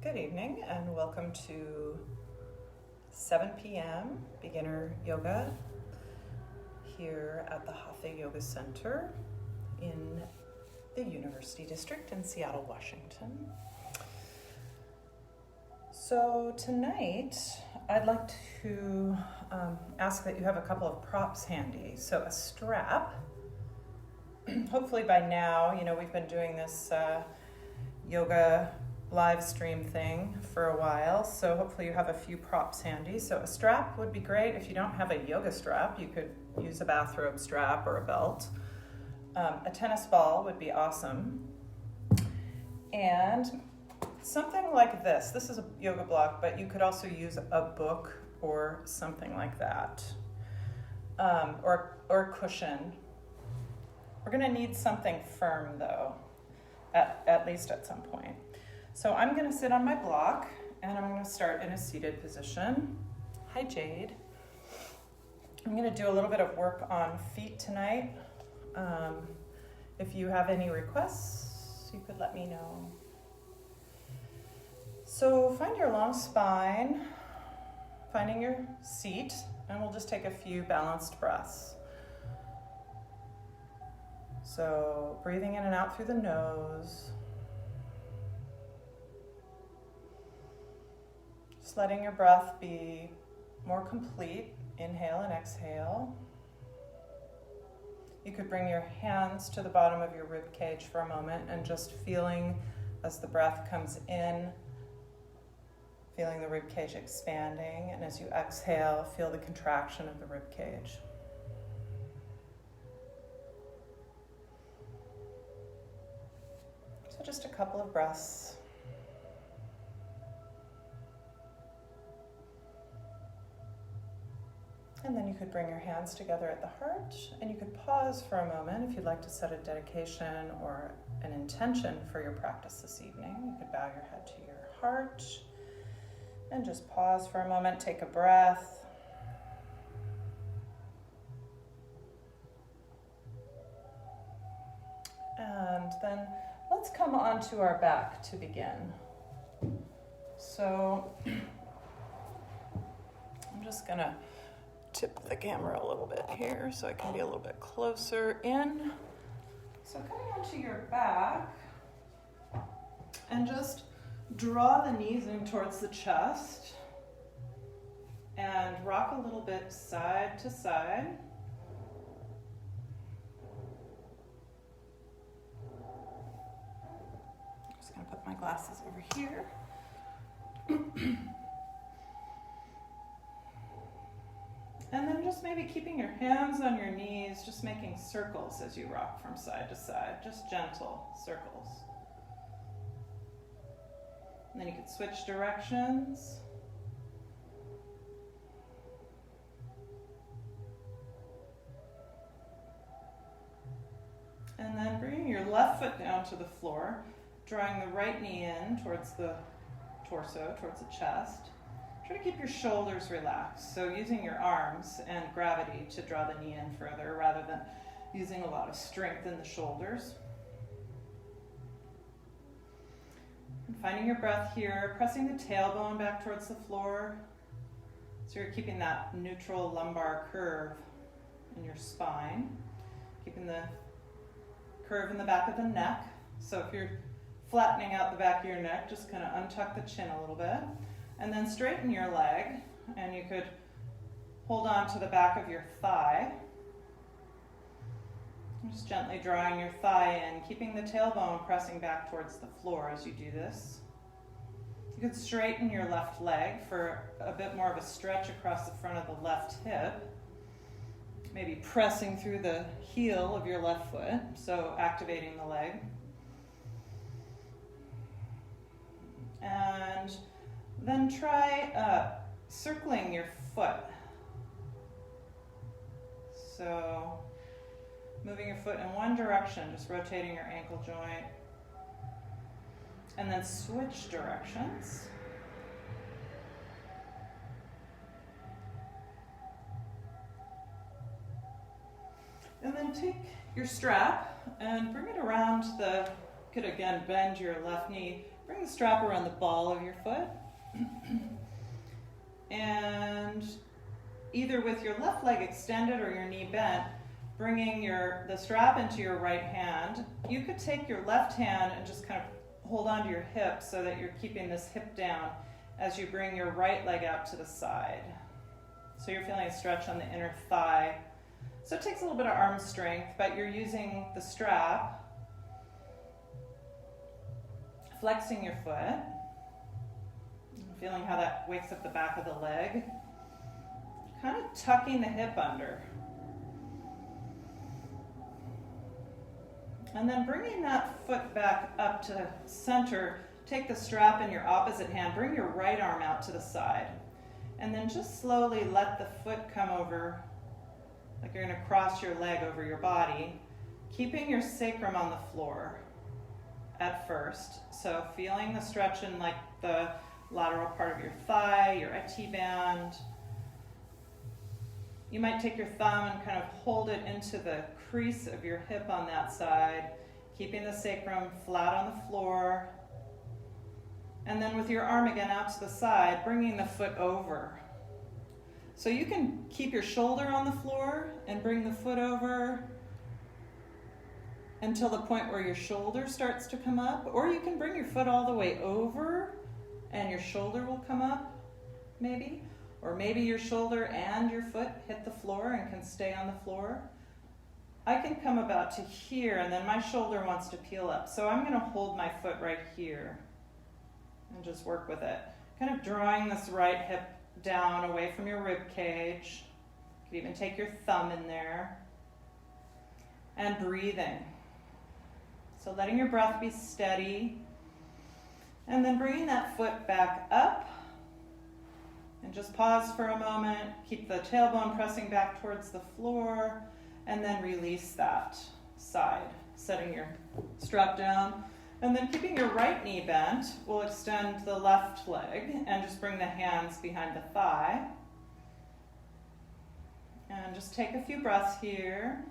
Good evening and welcome to 7 p.m. beginner yoga here at the Hatha Yoga Center in the University District in Seattle, Washington. So tonight I'd like to ask that you have a couple of props handy. So a strap. Hopefully by now, we've been doing this yoga live stream thing for a while, so hopefully you have a few props handy. So a strap would be great. If you don't have a yoga strap, you could use a bathrobe strap or a belt. A tennis ball would be awesome. And something like this. This is a yoga block, but you could also use a book or something like that. Or a cushion. We're going to need something firm, though, at least at some point. So I'm going to sit on my block, and I'm going to start in a seated position. Hi, Jade. I'm going to do a little bit of work on feet tonight. If you have any requests, you could let me know. So find your long spine, finding your seat, and we'll just take a few balanced breaths. So breathing in and out through the nose. Just letting your breath be more complete. Inhale and exhale. You could bring your hands to the bottom of your rib cage for a moment and just feeling as the breath comes in, feeling the rib cage expanding, and as you exhale, feel the contraction of the rib cage. So just a couple of breaths. And then you could bring your hands together at the heart, and you could pause for a moment if you'd like to set a dedication or an intention for your practice this evening. You could bow your head to your heart and just pause for a moment, take a breath. And then let's come onto our back to begin. So I'm just gonna tip the camera a little bit here so I can be a little bit closer in. So coming onto your back and just draw the knees in towards the chest and rock a little bit side to side. I'm just going to put my glasses over here. And then just maybe keeping your hands on your knees, just making circles as you rock from side to side, just gentle circles. And then you could switch directions. And then bringing your left foot down to the floor, drawing the right knee in towards the torso, towards the chest. Try to keep your shoulders relaxed, so using your arms and gravity to draw the knee in further rather than using a lot of strength in the shoulders. And finding your breath here, pressing the tailbone back towards the floor, so you're keeping that neutral lumbar curve in your spine, keeping the curve in the back of the neck. So if you're flattening out the back of your neck, just kind of untuck the chin a little bit. And then straighten your leg, and you could hold on to the back of your thigh. Just gently drawing your thigh in, keeping the tailbone pressing back towards the floor as you do this. You could straighten your left leg for a bit more of a stretch across the front of the left hip. Maybe pressing through the heel of your left foot, so activating the leg. And then try circling your foot. So moving your foot in one direction, just rotating your ankle joint. And then switch directions. And then take your strap and bring it around you could again bend your left knee bring the strap around the ball of your foot. And either with your left leg extended or your knee bent, bringing the strap into your right hand. You could take your left hand and just kind of hold onto your hip so that you're keeping this hip down as you bring your right leg out to the side. So you're feeling a stretch on the inner thigh. So it takes a little bit of arm strength, but you're using the strap, flexing your foot, feeling how that wakes up the back of the leg, kind of tucking the hip under. And then bringing that foot back up to center, take the strap in your opposite hand, bring your right arm out to the side. And then just slowly let the foot come over, like you're going to cross your leg over your body, keeping your sacrum on the floor at first. So feeling the stretch in like the lateral part of your thigh, your IT band. You might take your thumb and kind of hold it into the crease of your hip on that side, keeping the sacrum flat on the floor. And then with your arm again out to the side, bringing the foot over. So you can keep your shoulder on the floor and bring the foot over until the point where your shoulder starts to come up, or you can bring your foot all the way over and your shoulder will come up, maybe. Or maybe your shoulder and your foot hit the floor and can stay on the floor. I can come about to here and then my shoulder wants to peel up. So I'm going to hold my foot right here and just work with it. Kind of drawing this right hip down away from your rib cage. You can even take your thumb in there. And breathing. So letting your breath be steady. And then bringing that foot back up. And just pause for a moment. Keep the tailbone pressing back towards the floor. And then release that side. Setting your strap down. And then keeping your right knee bent, we'll extend the left leg and just bring the hands behind the thigh. And just take a few breaths here.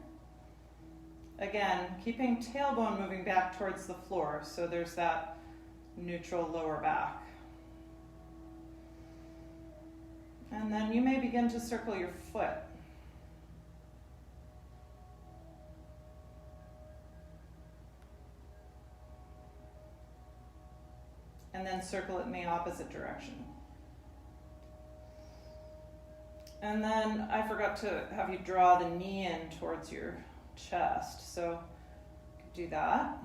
Again, keeping tailbone moving back towards the floor, so there's that neutral lower back. And then you may begin to circle your foot. And then circle it in the opposite direction. And then I forgot to have you draw the knee in towards your chest, so do that.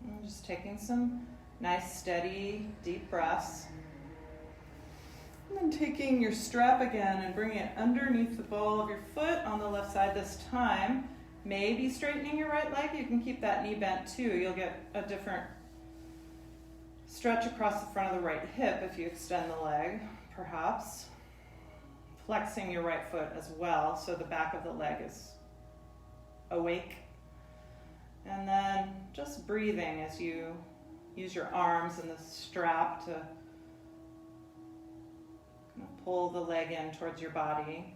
And just taking some nice, steady, deep breaths. And then taking your strap again and bringing it underneath the ball of your foot on the left side this time. Maybe straightening your right leg. You can keep that knee bent too. You'll get a different stretch across the front of the right hip if you extend the leg, perhaps. Flexing your right foot as well, so the back of the leg is awake. And then just breathing as you use your arms and the strap to kind of pull the leg in towards your body.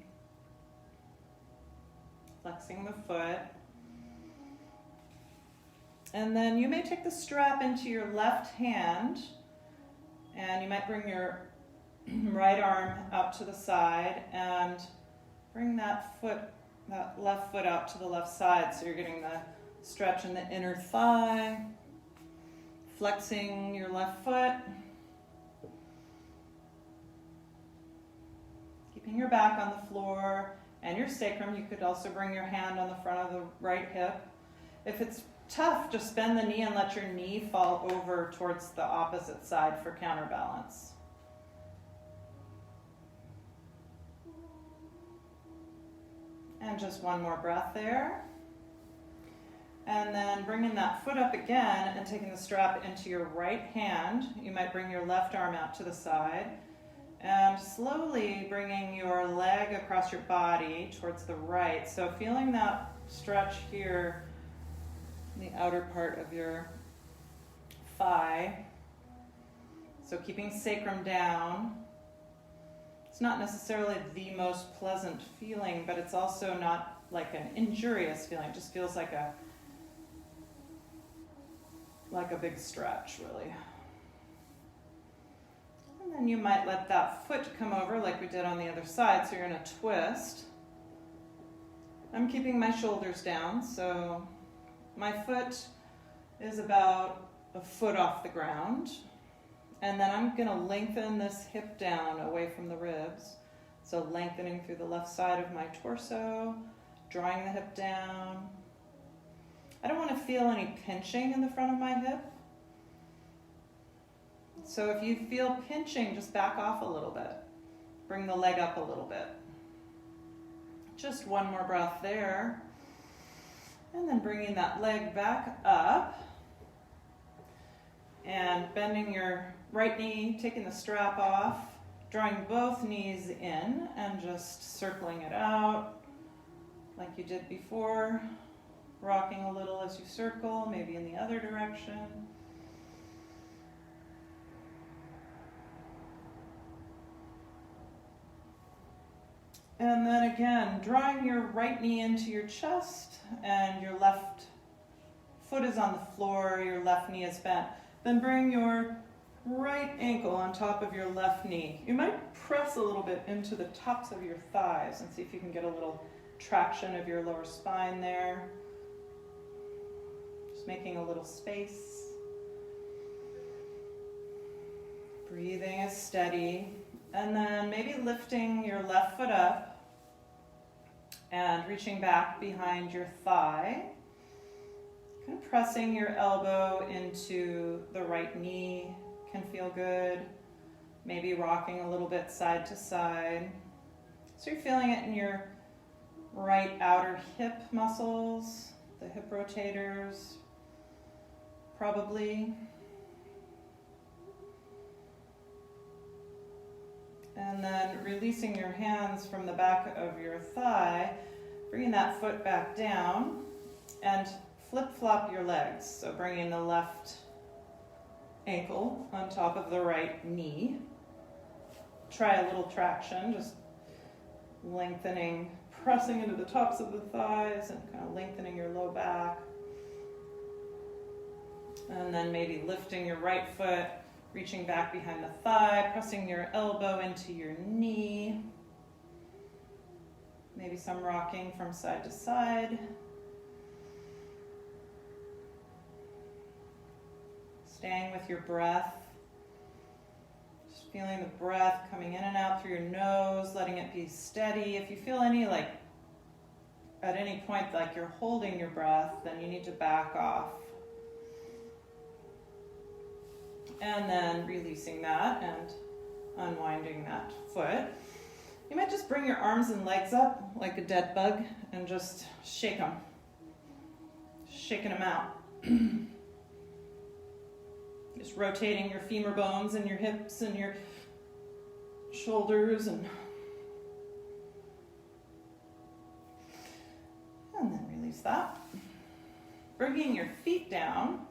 Flexing the foot. And then you may take the strap into your left hand, and you might bring your right arm out to the side and bring that left foot out to the left side, so you're getting the stretch in the inner thigh. Flexing your left foot. Keeping your back on the floor and your sacrum. You could also bring your hand on the front of the right hip. If it's tough, just bend the knee and let your knee fall over towards the opposite side for counterbalance. And just one more breath there. And then bringing that foot up again and taking the strap into your right hand. You might bring your left arm out to the side. And slowly bringing your leg across your body towards the right. So feeling that stretch here in the outer part of your thigh. So keeping sacrum down. It's not necessarily the most pleasant feeling, but it's also not like an injurious feeling. It just feels like like a big stretch, really. And then you might let that foot come over like we did on the other side, so you're in a twist. I'm keeping my shoulders down, so my foot is about a foot off the ground. And then I'm going to lengthen this hip down away from the ribs. So lengthening through the left side of my torso, drawing the hip down. I don't want to feel any pinching in the front of my hip. So if you feel pinching, just back off a little bit. Bring the leg up a little bit. Just one more breath there. And then bringing that leg back up. And bending your right knee, taking the strap off, drawing both knees in and just circling it out like you did before. Rocking a little as you circle, maybe in the other direction. And then again, drawing your right knee into your chest and your left foot is on the floor, your left knee is bent. Then bring your right ankle on top of your left knee. You might press a little bit into the tops of your thighs and see if you can get a little traction of your lower spine there. Just making a little space. Breathing is steady. And then maybe lifting your left foot up and reaching back behind your thigh. Kind of pressing your elbow into the right knee can feel good. Maybe rocking a little bit side to side. So you're feeling it in your right outer hip muscles, the hip rotators, probably. And then releasing your hands from the back of your thigh, bringing that foot back down and flip-flop your legs. So bringing the left ankle on top of the right knee. Try a little traction, just lengthening, pressing into the tops of the thighs and kind of lengthening your low back. And then maybe lifting your right foot, reaching back behind the thigh, pressing your elbow into your knee. Maybe some rocking from side to side. Staying with your breath. Just feeling the breath coming in and out through your nose, letting it be steady. If you feel at any point like you're holding your breath, then you need to back off. And then releasing that and unwinding that foot. You might just bring your arms and legs up like a dead bug and just shake them. Shaking them out. Just rotating your femur bones and your hips and your shoulders and then release that. Bringing your feet down.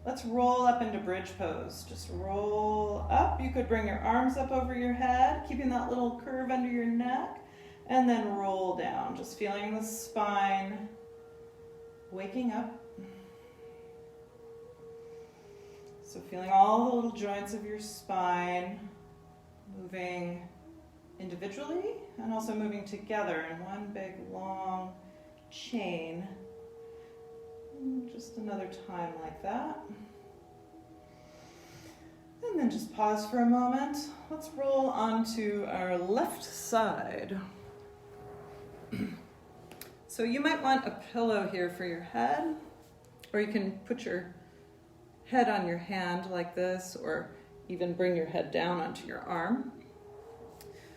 Let's roll up into bridge pose. Just roll up. You could bring your arms up over your head, keeping that little curve under your neck, and then roll down. Just feeling the spine waking up. So feeling all the little joints of your spine moving individually and also moving together in one big long chain. Just another time like that. And then just pause for a moment. Let's roll onto our left side. So you might want a pillow here for your head, or you can put your head on your hand like this, or even bring your head down onto your arm.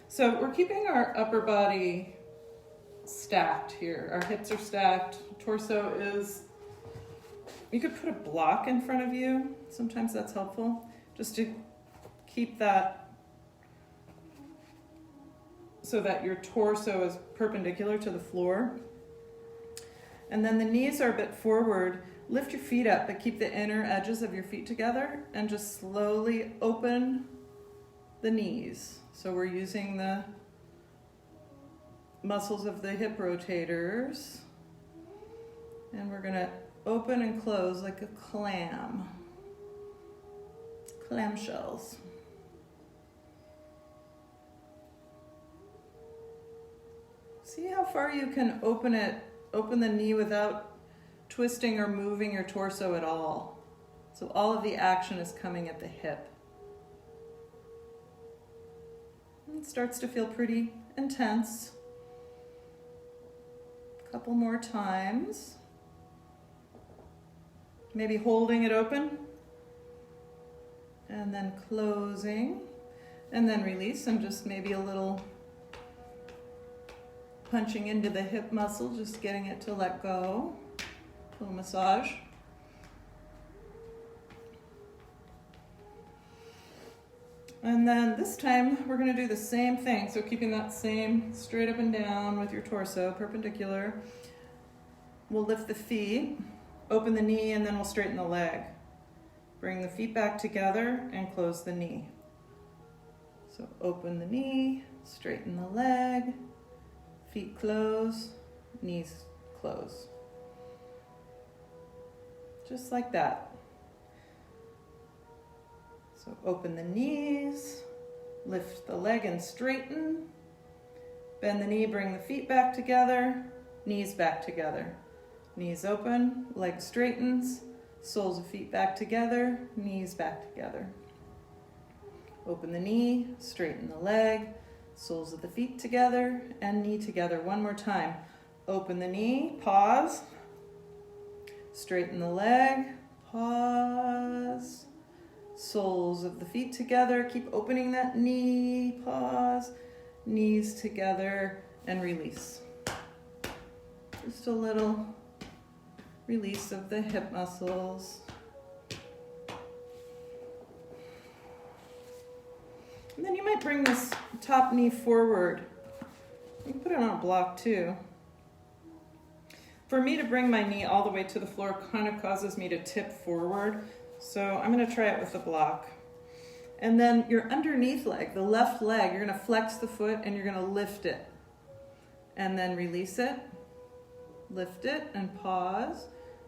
So we're keeping our upper body stacked here. Our hips are stacked, torso is. You could put a block in front of you. Sometimes that's helpful, just to keep that so that your torso is perpendicular to the floor. And then the knees are a bit forward. Lift your feet up, but keep the inner edges of your feet together and just slowly open the knees. So we're using the muscles of the hip rotators. And we're gonna open and close like a clamshells. See how far you can open the knee without twisting or moving your torso at all. So all of the action is coming at the hip. It starts to feel pretty intense. A couple more times. Maybe holding it open. And then closing. And then release, and just maybe a little punching into the hip muscle, just getting it to let go. A little massage. And then this time we're going to do the same thing. So keeping that same straight up and down with your torso, perpendicular. We'll lift the feet, open the knee, and then we'll straighten the leg. Bring the feet back together and close the knee. So open the knee, straighten the leg, feet close, knees close. Just like that. So open the knees, lift the leg and straighten, bend the knee, bring the feet back together, knees back together. Knees open, leg straightens, soles of feet back together, knees back together. Open the knee, straighten the leg, soles of the feet together, and knee together. One more time. Open the knee, pause, straighten the leg, pause, soles of the feet together, keep opening that knee, pause, knees together, and release. Just a little release of the hip muscles. And then you might bring this top knee forward. You can put it on a block too. For me to bring my knee all the way to the floor kind of causes me to tip forward. So I'm going to try it with the block. And then your underneath leg, the left leg, you're going to flex the foot and you're going to lift it. And then release it. Lift it and pause.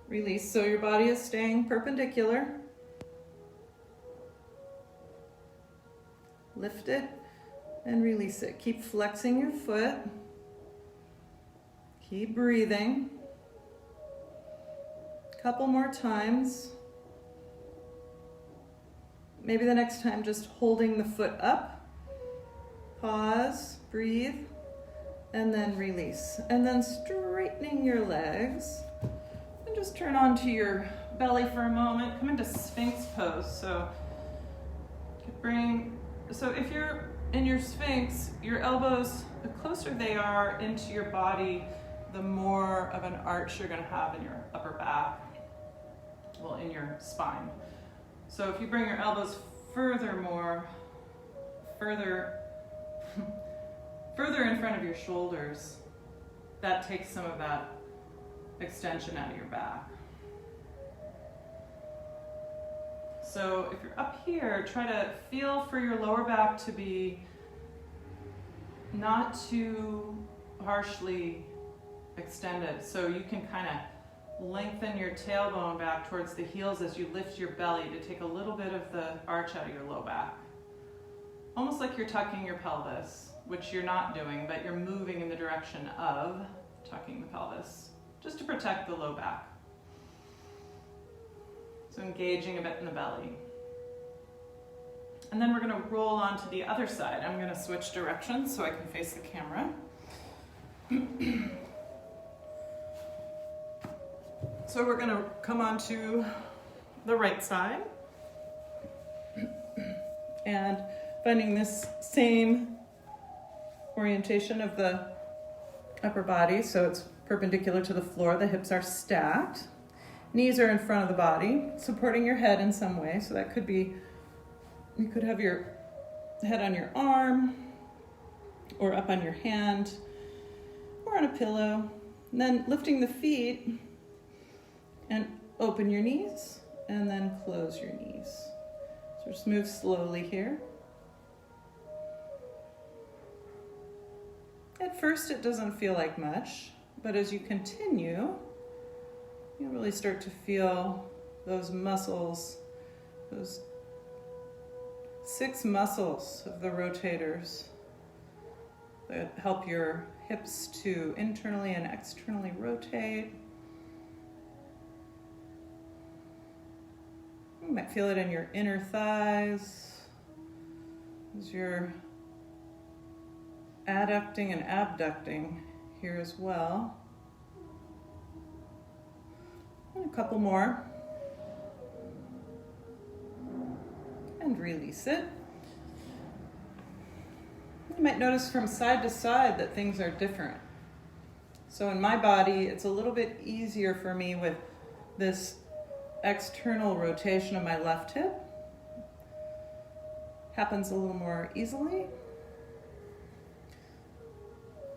Release. So your body is staying perpendicular. Lift it and release it. Keep flexing your foot. Keep breathing. Couple more times. Maybe the next time just holding the foot up. Pause, breathe, and then release. And then straightening your legs. And just turn onto your belly for a moment. Come into Sphinx pose. So if you're in your Sphinx, your elbows, the closer they are into your body, the more of an arch you're going to have in your upper back, well, in your spine. So if you bring your elbows further in front of your shoulders, that takes some of that extension out of your back. So if you're up here, try to feel for your lower back to be not too harshly extended. So you can kind of lengthen your tailbone back towards the heels as you lift your belly to take a little bit of the arch out of your low back. Almost like you're tucking your pelvis, which you're not doing, but you're moving in the direction of tucking the pelvis, just to protect the low back. So engaging a bit in the belly. And then we're going to roll on to the other side. I'm going to switch directions so I can face the camera. So we're going to come on to the right side. And finding this same orientation of the upper body, so it's perpendicular to the floor, the hips are stacked. Knees are in front of the body, supporting your head in some way. So that could be, you could have your head on your arm, or up on your hand, or on a pillow. And then lifting the feet, and open your knees, and then close your knees. So just move slowly here. At first it doesn't feel like much, but as you continue, You'll really start to feel those muscles, those 6 muscles of the rotators that help your hips to internally and externally rotate. You might feel it in your inner thighs as you're adducting and abducting here as well. And a couple more. And release it. You might notice from side to side that things are different. So in my body, it's a little bit easier for me with this external rotation of my left hip. Happens a little more easily.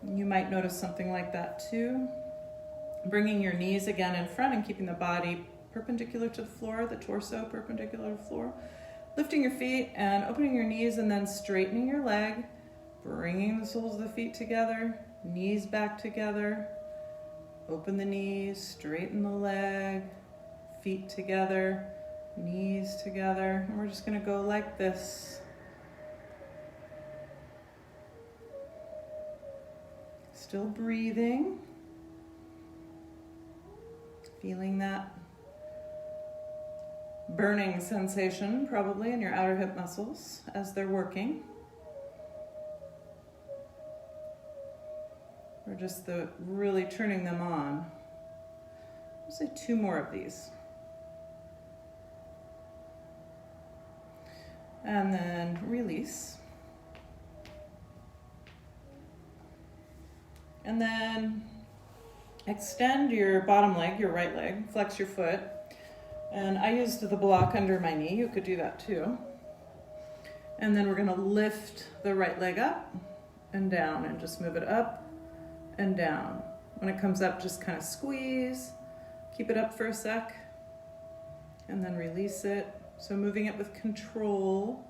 You might notice something like that too. Bringing your knees again in front and keeping the body perpendicular to the floor, the torso perpendicular to the floor. Lifting your feet and opening your knees and then straightening your leg. Bringing the soles of the feet together, knees back together. Open the knees, straighten the leg, feet together, knees together. And we're just going to go like this. Still breathing. Feeling that burning sensation probably in your outer hip muscles as they're working. Or just really turning them on. I'll say 2 more of these. And then release. And then extend your bottom leg, your right leg, flex your foot. And I used the block under my knee. You could do that too. And then we're going to lift the right leg up and down and just move it up and down. When it comes up, just kind of squeeze. Keep it up for a sec. And then release it. So moving it with control.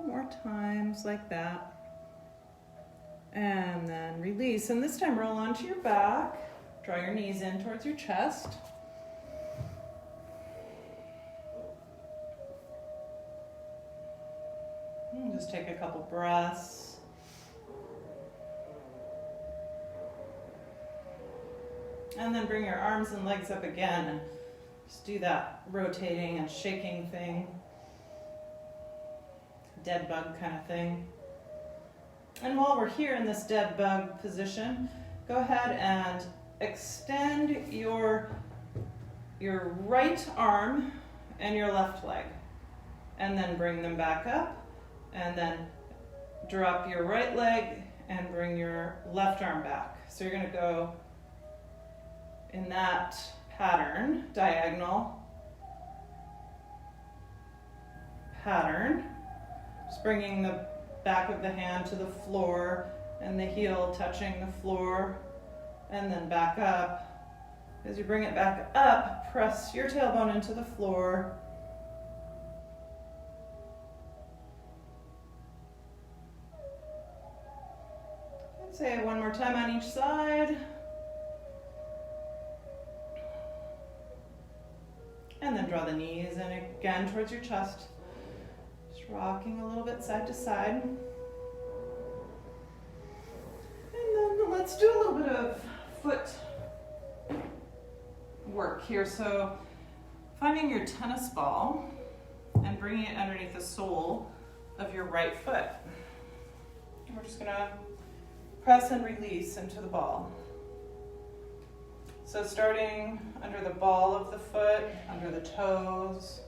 More times like that. And then release. And this time roll onto your back. Draw your knees in towards your chest. And just take a couple breaths. And then bring your arms and legs up again and just do that rotating and shaking thing. Dead bug kind of thing. And while we're here in this dead bug position, go ahead and extend your right arm and your left leg. And then bring them back up. And then drop your right leg and bring your left arm back. So you're going to go in that pattern, diagonal pattern. Just bringing the back of the hand to the floor and the heel touching the floor, and then back up. As you bring it back up, press your tailbone into the floor. And say it one more time on each side. And then draw the knees in again towards your chest. Rocking a little bit side to side. And then let's do a little bit of foot work here. So finding your tennis ball and bringing it underneath the sole of your right foot. And we're just gonna press and release into the ball. So starting under the ball of the foot, under the toes,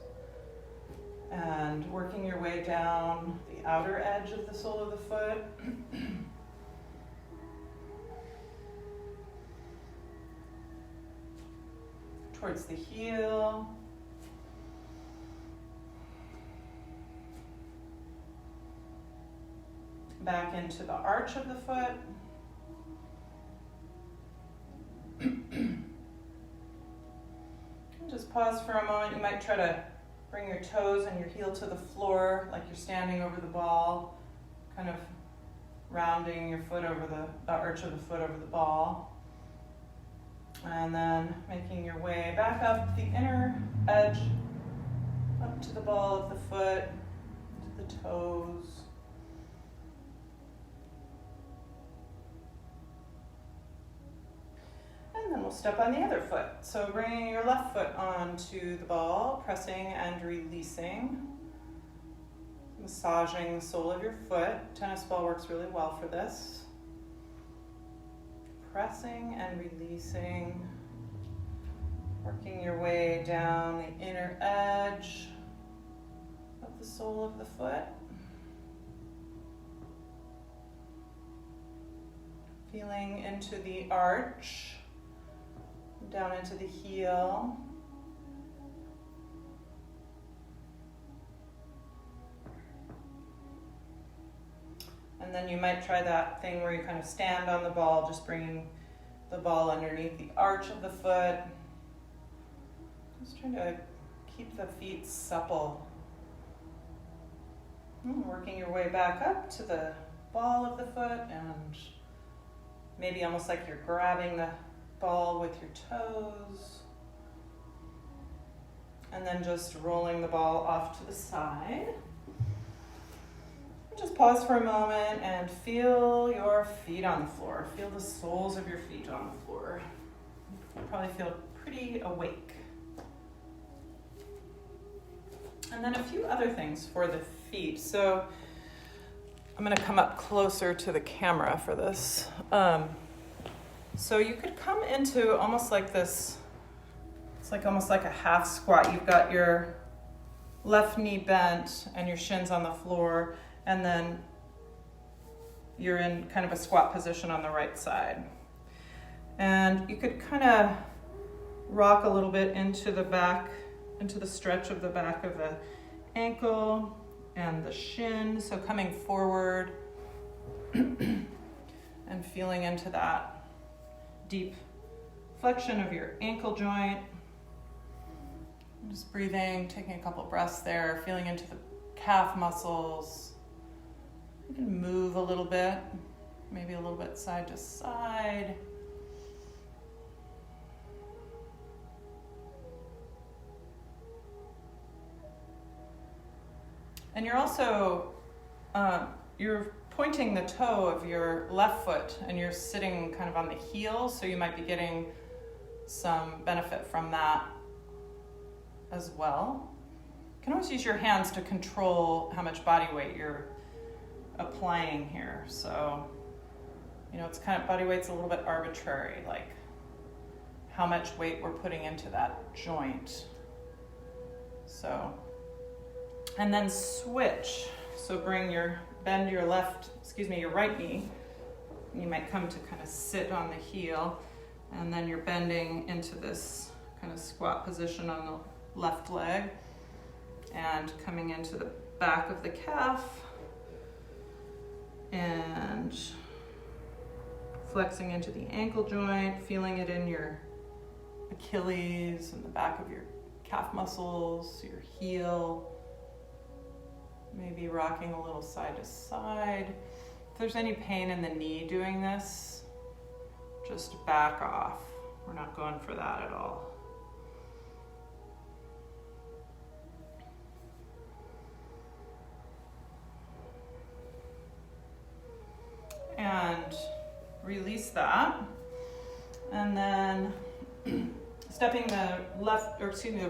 and working your way down the outer edge of the sole of the foot. Towards the heel. Back into the arch of the foot. Just pause for a moment. You might try to bring your toes and your heel to the floor like you're standing over the ball, kind of rounding your foot over the arch of the foot over the ball. And then making your way back up the inner edge, up to the ball of the foot, to the toes. And then we'll step on the other foot. So bringing your left foot onto the ball, pressing and releasing. Massaging the sole of your foot. Tennis ball works really well for this. Pressing and releasing. Working your way down the inner edge of the sole of the foot. Feeling into the arch, down into the heel. And then you might try that thing where you kind of stand on the ball, just bringing the ball underneath the arch of the foot. Just trying to keep the feet supple. Working your way back up to the ball of the foot, and maybe almost like you're grabbing the ball with your toes. And then just rolling the ball off to the side. Just pause for a moment and feel your feet on the floor. Feel the soles of your feet on the floor. You probably feel pretty awake. And then a few other things for the feet. So I'm going to come up closer to the camera for this. So you could come into almost like this, it's like almost like a half squat. You've got your left knee bent and your shins on the floor, and then you're in kind of a squat position on the right side. And you could kind of rock a little bit into the back, into the stretch of the back of the ankle and the shin. So coming forward and feeling into that deep flexion of your ankle joint. Just breathing, taking a couple breaths there, feeling into the calf muscles. You can move a little bit, maybe a little bit side to side. And you're also, you're pointing the toe of your left foot and you're sitting kind of on the heel, so you might be getting some benefit from that as well. You can always use your hands to control how much body weight you're applying here. So, it's kind of, body weight's a little bit arbitrary, like how much weight we're putting into that joint. So, and then switch. So bend your right knee. You might come to kind of sit on the heel, and then you're bending into this kind of squat position on the left leg and coming into the back of the calf and flexing into the ankle joint, feeling it in your Achilles and the back of your calf muscles, your heel. Maybe rocking a little side to side. If there's any pain in the knee doing this, just back off. We're not going for that at all. And release that. And then stepping the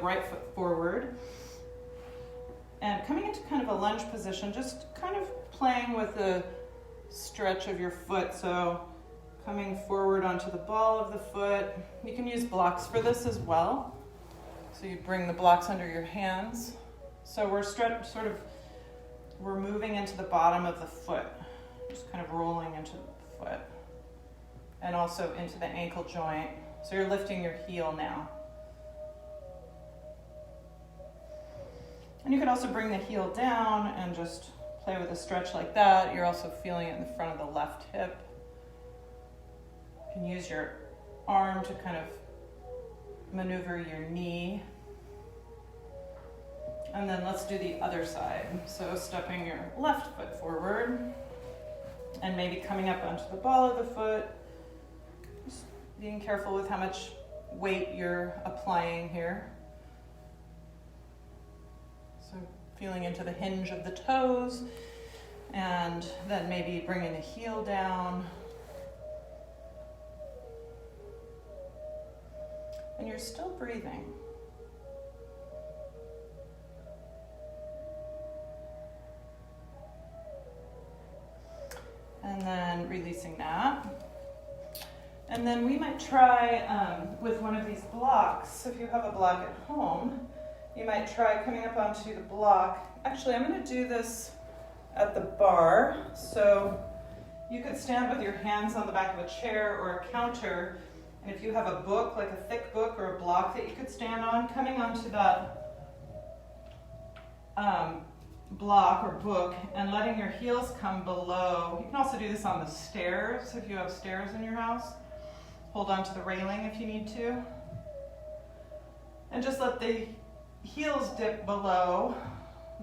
right foot forward. And coming into kind of a lunge position, just kind of playing with the stretch of your foot. So coming forward onto the ball of the foot. You can use blocks for this as well. So you bring the blocks under your hands. So we're moving into the bottom of the foot, just kind of rolling into the foot. And also into the ankle joint. So you're lifting your heel now. And you could also bring the heel down and just play with a stretch like that. You're also feeling it in the front of the left hip. You can use your arm to kind of maneuver your knee And then let's do the other side. So stepping your left foot forward and maybe coming up onto the ball of the foot. Just being careful with how much weight you're applying here. So feeling into the hinge of the toes, and then maybe bringing the heel down. And you're still breathing. And then releasing that. And then we might try with one of these blocks. If you have a block at home, you might try coming up onto the block. Actually, I'm going to do this at the bar. So you could stand with your hands on the back of a chair or a counter. And if you have a book, like a thick book or a block that you could stand on, coming onto that block or book and letting your heels come below. You can also do this on the stairs if you have stairs in your house. Hold on to the railing if you need to. And just let the heels dip below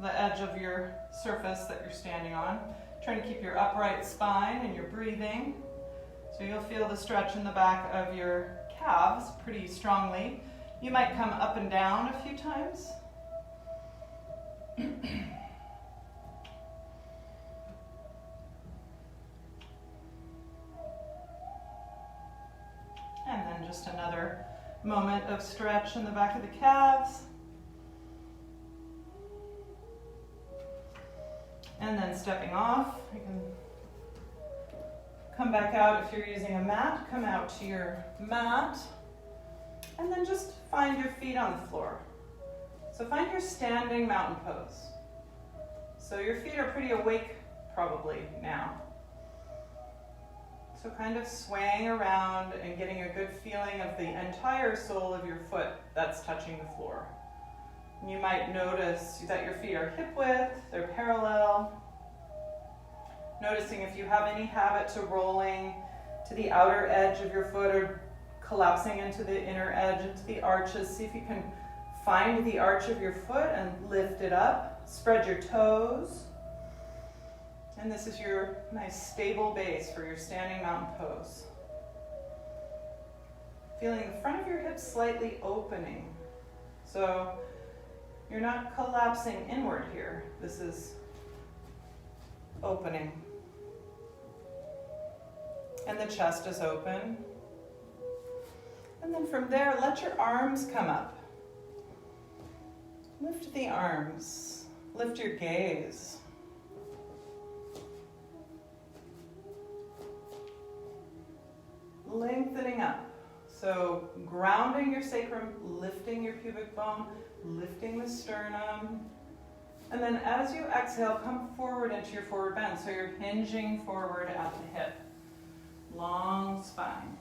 the edge of your surface that you're standing on. Trying to keep your upright spine and your breathing. So you'll feel the stretch in the back of your calves pretty strongly. You might come up and down a few times. And then just another moment of stretch in the back of the calves. And then stepping off, you can come back out if you're using a mat, come out to your mat, and then just find your feet on the floor. So find your standing mountain pose. So your feet are pretty awake probably now. So kind of swaying around and getting a good feeling of the entire sole of your foot that's touching the floor. And you might notice that your feet are hip width, they're parallel. Noticing if you have any habit to rolling to the outer edge of your foot or collapsing into the inner edge, into the arches. See if you can find the arch of your foot and lift it up. Spread your toes. And this is your nice stable base for your standing mountain pose. Feeling the front of your hips slightly opening. So you're not collapsing inward here. This is opening. And the chest is open. And then from there, let your arms come up. Lift the arms. Lift your gaze. Lengthening up. So grounding your sacrum, lifting your pubic bone, lifting the sternum. And then as you exhale, come forward into your forward bend. So you're hinging forward at the hip. Long spine.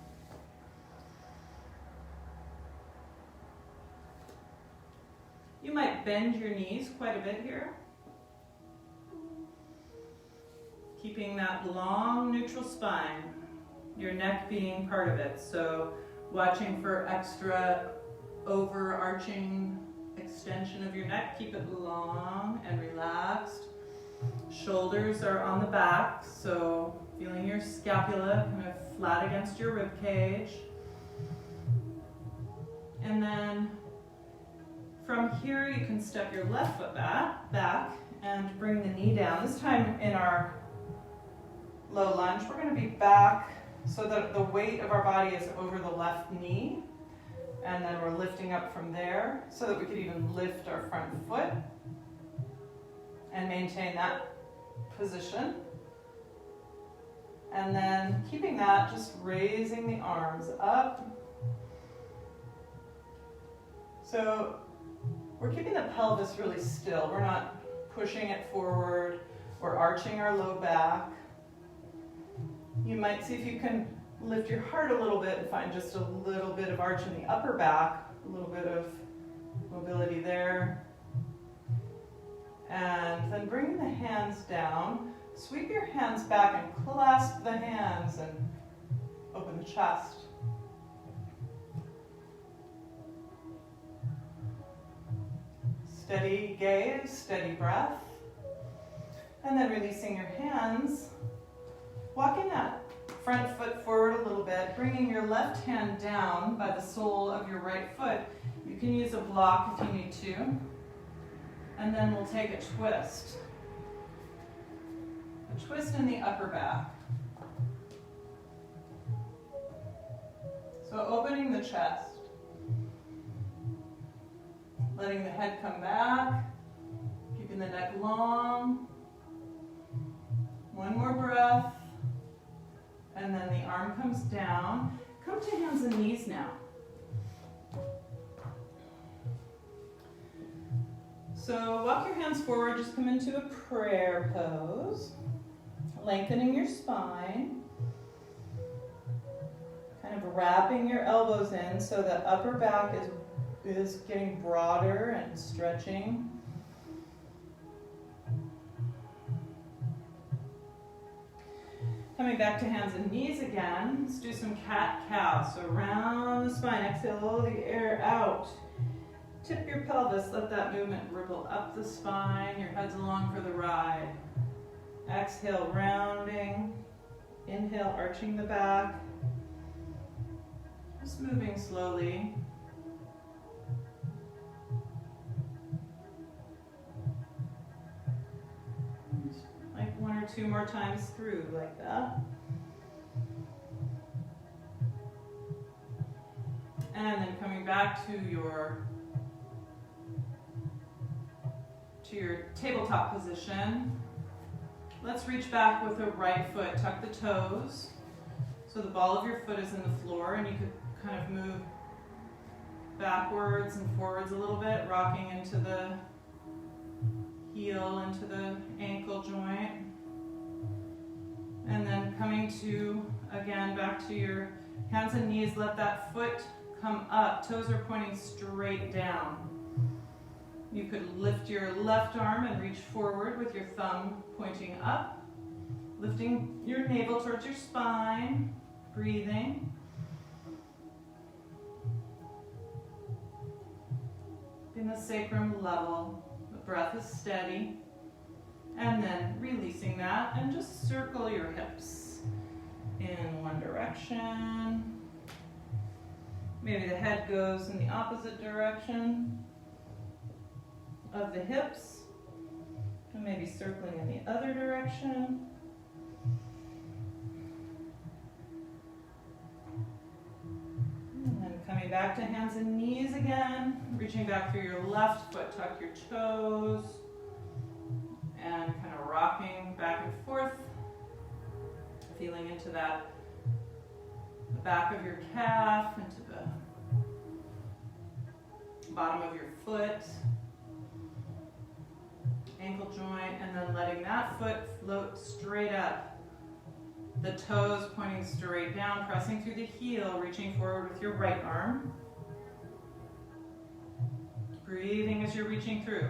You might bend your knees quite a bit here. Keeping that long neutral spine. Your neck being part of it. So watching for extra overarching extension of your neck. Keep it long and relaxed. Shoulders are on the back, so feeling your scapula kind of flat against your rib cage. And then from here you can step your left foot back and bring the knee down. This time in our low lunge, we're going to be back so that the weight of our body is over the left knee. And then we're lifting up from there so that we could even lift our front foot and maintain that position. And then keeping that, just raising the arms up. So we're keeping the pelvis really still. We're not pushing it forward. We're arching our low back. You might see if you can lift your heart a little bit and find just a little bit of arch in the upper back, a little bit of mobility there. And then bring the hands down. Sweep your hands back and clasp the hands and open the chest. Steady gaze, steady breath. And then releasing your hands, walking that front foot forward a little bit, bringing your left hand down by the sole of your right foot. You can use a block if you need to. And then we'll take a twist. A twist in the upper back. So opening the chest. Letting the head come back. Keeping the neck long. One more breath. And then the arm comes down. Come to hands and knees now. So walk your hands forward, just come into a prayer pose. Lengthening your spine. Kind of wrapping your elbows in so that upper back is getting broader and stretching. Coming back to hands and knees again. Let's do some cat-cow. So round the spine, exhale all the air out. Tip your pelvis, let that movement ripple up the spine. Your head's along for the ride. Exhale, rounding. Inhale, arching the back. Just moving slowly. Like 1 or 2 more times through, like that. And then coming back to your tabletop position. Let's reach back with the right foot, tuck the toes. So the ball of your foot is in the floor, and you could kind of move backwards and forwards a little bit, rocking into the heel, into the ankle joint. And then coming to, again, back to your hands and knees, let that foot come up. Toes are pointing straight down. You could lift your left arm and reach forward with your thumb pointing up. Lifting your navel towards your spine, breathing. In the sacrum level, the breath is steady. And then releasing that and just circle your hips in one direction. Maybe the head goes in the opposite direction of the hips. And maybe circling in the other direction. And then coming back to hands and knees again. Reaching back through your left foot, tuck your toes. And kind of rocking back and forth. Feeling into that, the back of your calf, into the bottom of your foot. Ankle joint, and then letting that foot float straight up. The toes pointing straight down, pressing through the heel, reaching forward with your right arm. Breathing as you're reaching through.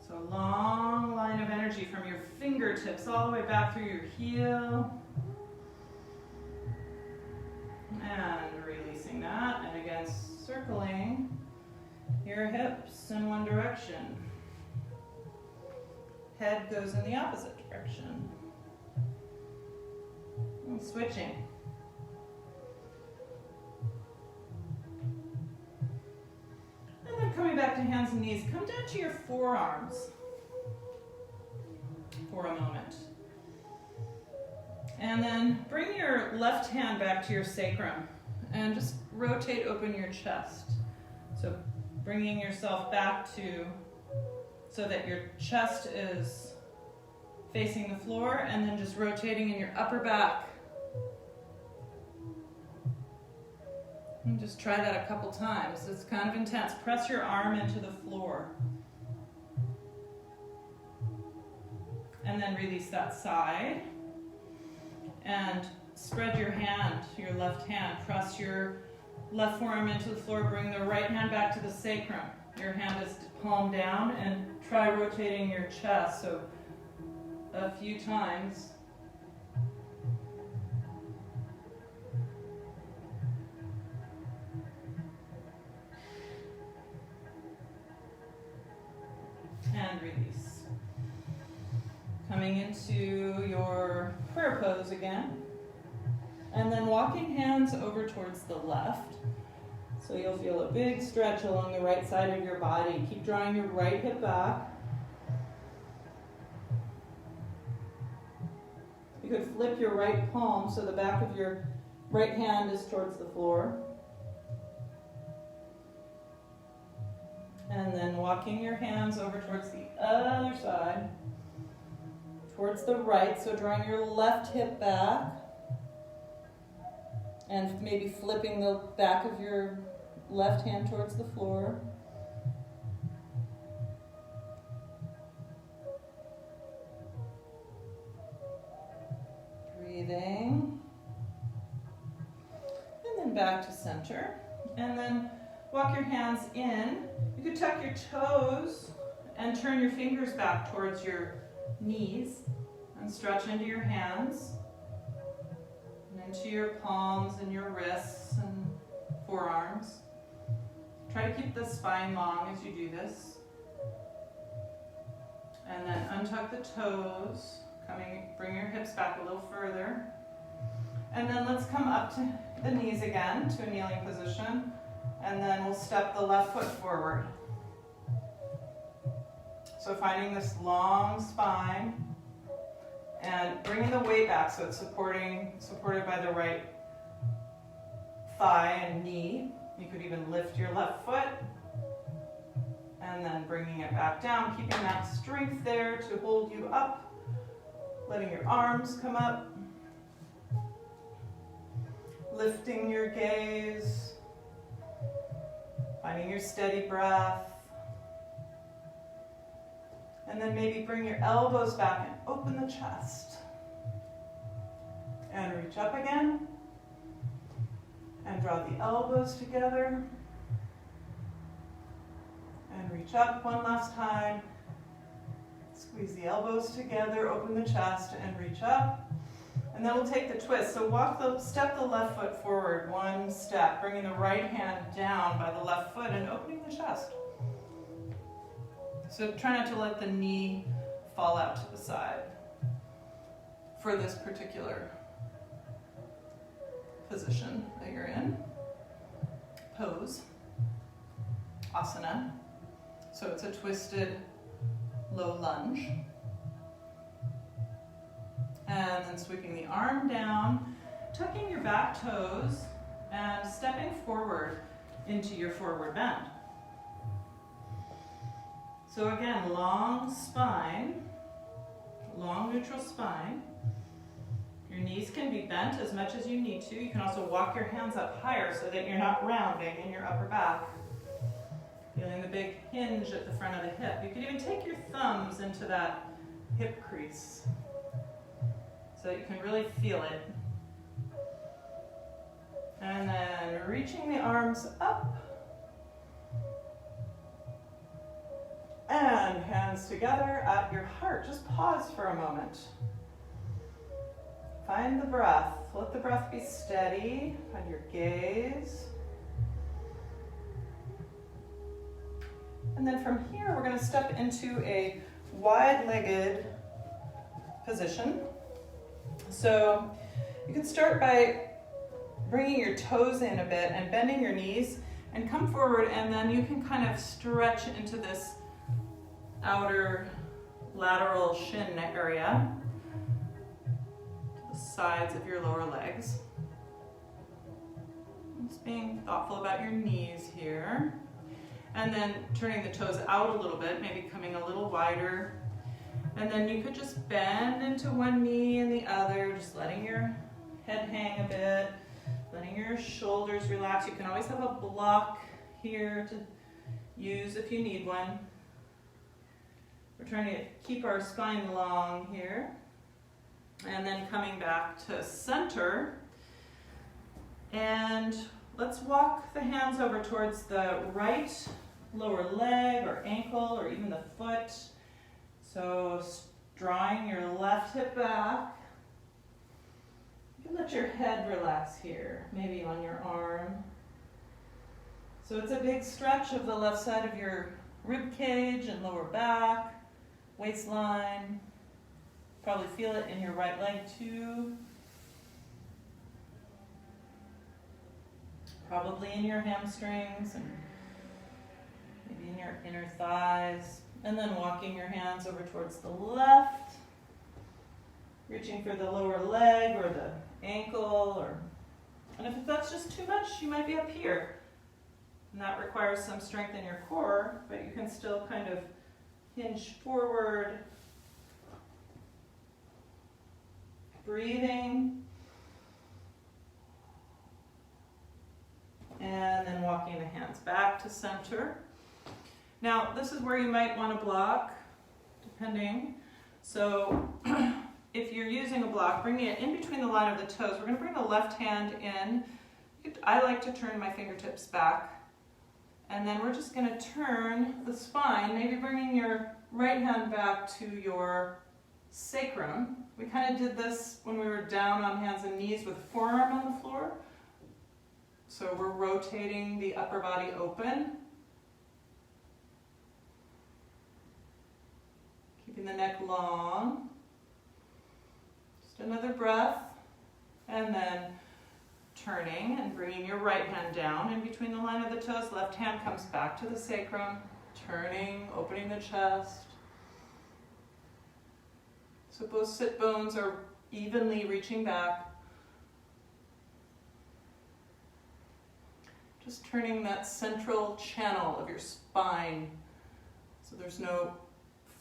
So long line of energy from your fingertips all the way back through your heel. And releasing that, and again circling your hips in one direction. Head goes in the opposite direction. And switching. And then coming back to hands and knees, come down to your forearms for a moment. And then bring your left hand back to your sacrum and just rotate open your chest. So bringing yourself back to so that your chest is facing the floor, and then just rotating in your upper back. And just try that a couple times. It's kind of intense. Press your arm into the floor. And then release that side. And spread your hand, your left hand. Press your left forearm into the floor. Bring the right hand back to the sacrum. Your hand is palm down, and try rotating your chest. So a few times. release. Coming into your prayer pose again. And then walking hands over towards the left. So you'll feel a big stretch along the right side of your body. Keep drawing your right hip back. You could flip your right palm so the back of your right hand is towards the floor. And then walking your hands over towards the other side, towards the right. So drawing your left hip back and maybe flipping the back of your left hand towards the floor. Breathing. And then back to center. And then walk your hands in. You could tuck your toes and turn your fingers back towards your knees and stretch into your hands and into your palms and your wrists and forearms. Try to keep the spine long as you do this. And then untuck the toes, bring your hips back a little further. And then let's come up to the knees again to a kneeling position. And then we'll step the left foot forward. So finding this long spine and bringing the weight back so it's supported by the right thigh and knee. You could even lift your left foot and then bringing it back down, keeping that strength there to hold you up, letting your arms come up, lifting your gaze, finding your steady breath. And then maybe bring your elbows back and open the chest. And reach up again. And draw the elbows together. And reach up one last time. Squeeze the elbows together, open the chest, and reach up. And then we'll take the twist. So step the left foot forward one step, bringing the right hand down by the left foot and opening the chest. So try not to let the knee fall out to the side for this particular position that you're in. Pose. Asana. So it's a twisted low lunge. And then sweeping the arm down, tucking your back toes, and stepping forward into your forward bend. So again, long spine, long neutral spine. Your knees can be bent as much as you need to. You can also walk your hands up higher so that you're not rounding in your upper back. Feeling the big hinge at the front of the hip. You can even take your thumbs into that hip crease so that you can really feel it. And then reaching the arms up. And hands together at your heart. Just pause for a moment. Find the breath. Let the breath be steady. Find your gaze. And then from here, we're going to step into a wide-legged position. So you can start by bringing your toes in a bit and bending your knees and come forward, and then you can kind of stretch into this outer lateral shin area to the sides of your lower legs. Just being thoughtful about your knees here. And then turning the toes out a little bit, maybe coming a little wider. And then you could just bend into one knee and the other, just letting your head hang a bit, letting your shoulders relax. You can always have a block here to use if you need one. We're trying to keep our spine long here. And then coming back to center. And let's walk the hands over towards the right lower leg or ankle or even the foot. So drawing your left hip back. You can let your head relax here, maybe on your arm. So it's a big stretch of the left side of your rib cage and lower back. waistline. Probably feel it in your right leg too. Probably in your hamstrings and maybe in your inner thighs. And then walking your hands over towards the left. Reaching for the lower leg or the ankle. And if that's just too much, you might be up here. And that requires some strength in your core, but you can still kind of hinge forward. Breathing. And then walking the hands back to center. Now, this is where you might want to block, depending. So, if you're using a block, bringing it in between the line of the toes, we're going to bring the left hand in. I like to turn my fingertips back. And then we're just going to turn the spine, maybe bringing your right hand back to your sacrum. We kind of did this when we were down on hands and knees with forearm on the floor. So we're rotating the upper body open. Keeping the neck long. Just another breath. And then turning and bringing your right hand down in between the line of the toes. Left hand comes back to the sacrum. Turning, opening the chest. So both sit bones are evenly reaching back. Just turning that central channel of your spine so there's no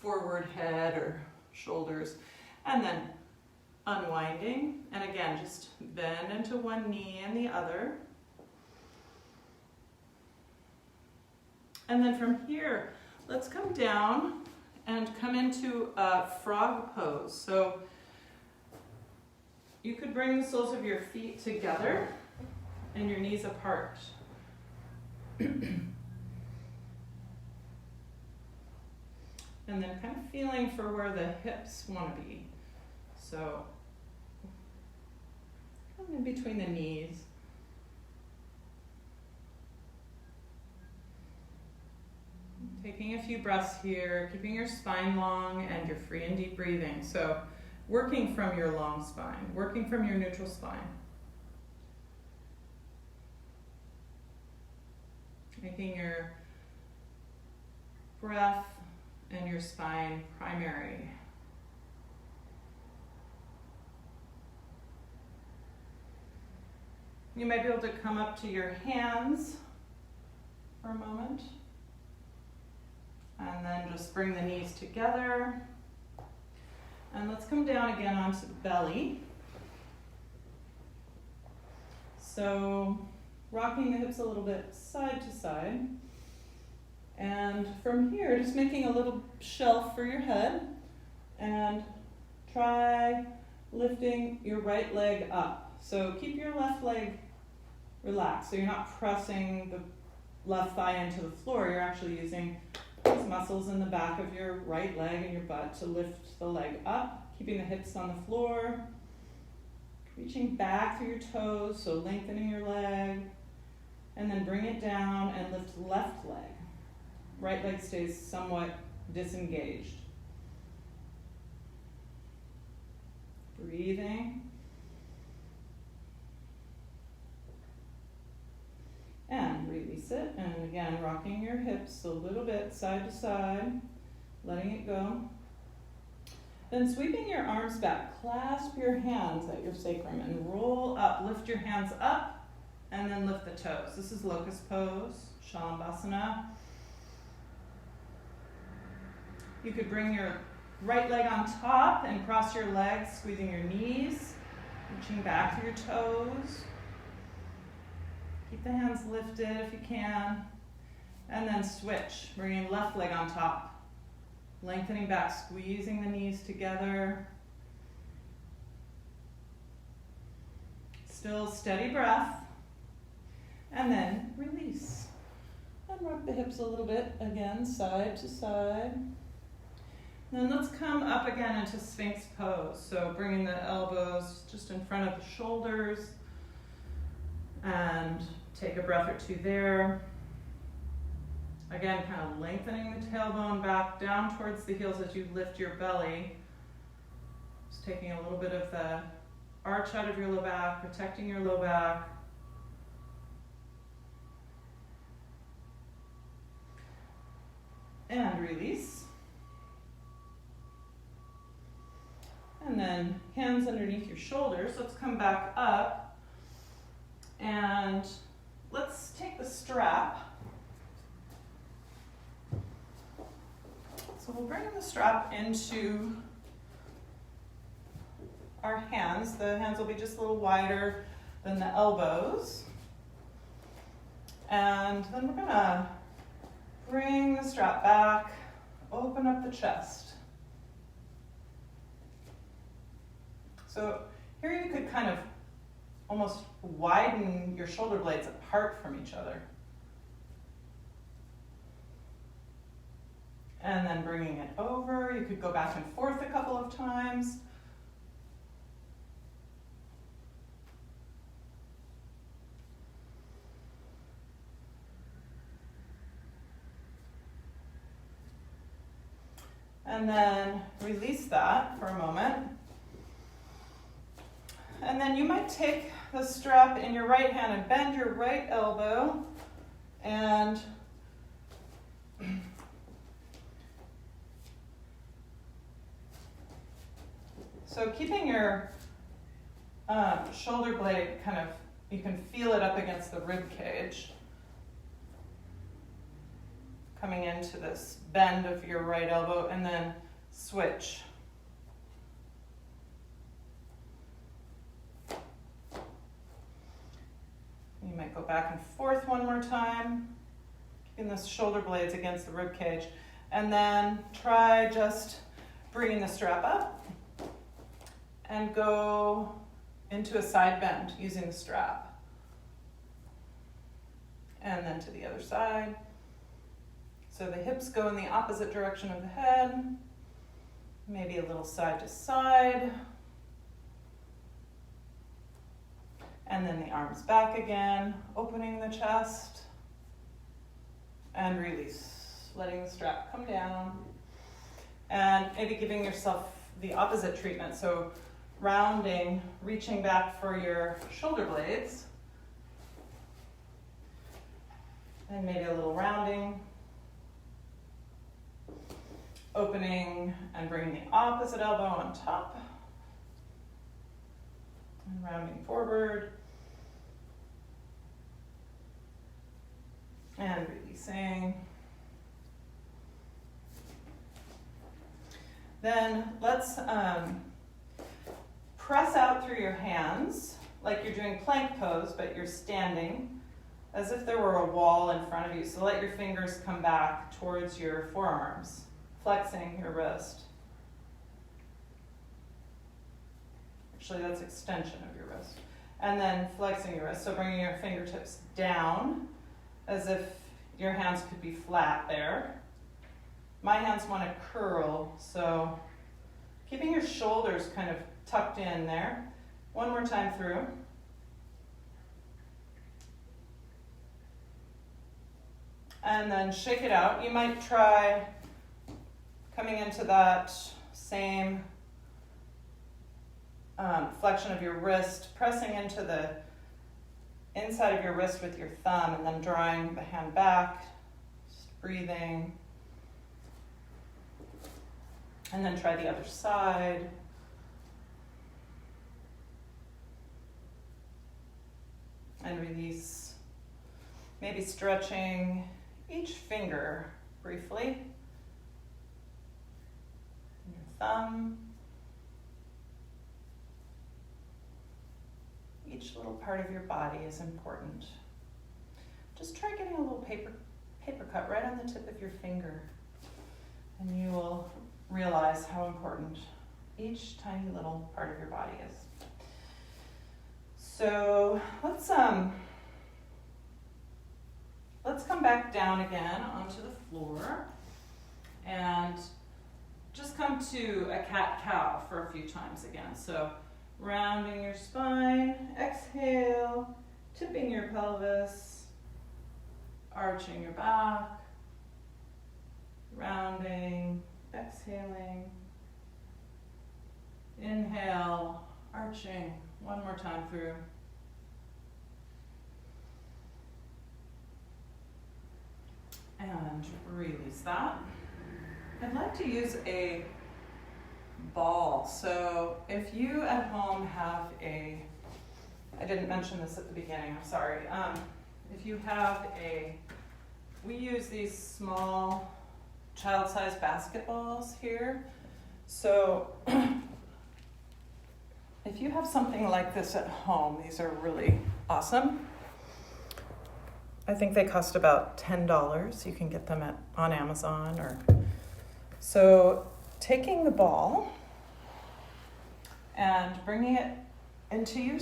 forward head or shoulders. And then unwinding. And again, just bend into one knee and the other. And then from here, let's come down and come into a frog pose. So you could bring the soles of your feet together and your knees apart. And then kind of feeling for where the hips want to be. So come in between the knees. Taking a few breaths here, keeping your spine long and your free and deep breathing. So working from your long spine, working from your neutral spine. Making your breath and your spine primary. You might be able to come up to your hands for a moment. And then just bring the knees together. And let's come down again onto the belly. So rocking the hips a little bit side to side. And from here, just making a little shelf for your head. And try lifting your right leg up. So keep your left leg relaxed. So you're not pressing the left thigh into the floor. You're actually using these muscles in the back of your right leg and your butt to lift the leg up, keeping the hips on the floor, reaching back through your toes, so lengthening your leg, and then bring it down and lift left leg. Right leg stays somewhat disengaged. Breathing. And release it. And again, rocking your hips a little bit side to side, letting it go. Then sweeping your arms back, clasp your hands at your sacrum and roll up. Lift your hands up and then lift the toes. This is locust pose, Shalabhasana. You could bring your right leg on top and cross your legs, squeezing your knees, reaching back through your toes. Keep the hands lifted if you can. And then switch, bringing left leg on top. Lengthening back, squeezing the knees together. Still steady breath. And then release. And rock the hips a little bit, again, side to side. Then let's come up again into Sphinx pose. So bringing the elbows just in front of the shoulders. And take a breath or two there. Again, kind of lengthening the tailbone back down towards the heels as you lift your belly. Just taking a little bit of the arch out of your low back, protecting your low back. And release. And then hands underneath your shoulders. Let's come back up. And let's take the strap. So we'll bring the strap into our hands. The hands will be just a little wider than the elbows. And then we're gonna bring the strap back, open up the chest. So here you could kind of almost widen your shoulder blades apart from each other. And then bringing it over, you could go back and forth a couple of times. And then release that for a moment. And then you might take the strap in your right hand and bend your right elbow and so keeping your shoulder blade kind of, you can feel it up against the rib cage. Coming into this bend of your right elbow and then switch. You might go back and forth one more time, keeping the shoulder blades against the rib cage. And then try just bringing the strap up and go into a side bend using the strap. And then to the other side. So the hips go in the opposite direction of the head, maybe a little side to side. And then the arms back again, opening the chest, and release, letting the strap come down. And maybe giving yourself the opposite treatment, so rounding, reaching back for your shoulder blades, and maybe a little rounding. Opening and bringing the opposite elbow on top. And rounding forward. And releasing. Then let's press out through your hands like you're doing plank pose, but you're standing as if there were a wall in front of you. So let your fingers come back towards your forearms. Flexing your wrist. Actually, that's extension of your wrist. And then flexing your wrist. So bringing your fingertips down as if your hands could be flat there. My hands want to curl, so keeping your shoulders kind of tucked in there. One more time through. And then shake it out. You might try coming into that same flexion of your wrist, pressing into the inside of your wrist with your thumb and then drawing the hand back, just breathing. And then try the other side. And release. Maybe stretching each finger briefly. Thumb. Each little part of your body is important. Just try getting a little paper cut right on the tip of your finger, and you will realize how important each tiny little part of your body is. So let's come back down again onto the floor and just come to a cat-cow for a few times again. So rounding your spine, exhale, tipping your pelvis, arching your back, rounding, exhaling, inhale, arching, one more time through. And release that. I'd like to use a ball. So if you at home have I didn't mention this at the beginning, I'm sorry. If you have we use these small child-sized basketballs here. So if you have something like this at home, these are really awesome. I think they cost about $10. You can get them on Amazon So taking the ball and bringing it into your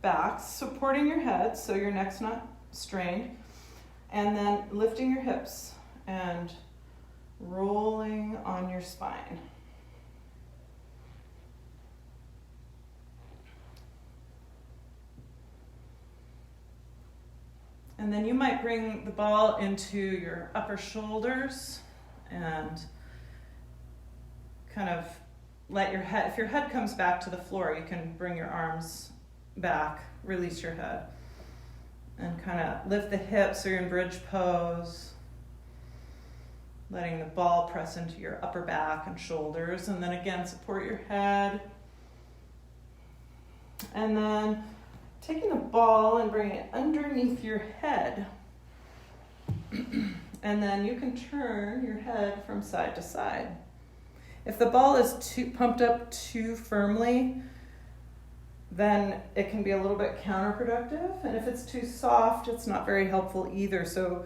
back, supporting your head so your neck's not strained, and then lifting your hips and rolling on your spine. And then you might bring the ball into your upper shoulders and kind of let your head, if your head comes back to the floor, you can bring your arms back, release your head, and kind of lift the hips so you're in bridge pose, letting the ball press into your upper back and shoulders, and then again, support your head. And then taking the ball and bringing it underneath your head. And then you can turn your head from side to side. If the ball is too pumped up too firmly, then it can be a little bit counterproductive. And if it's too soft, it's not very helpful either. So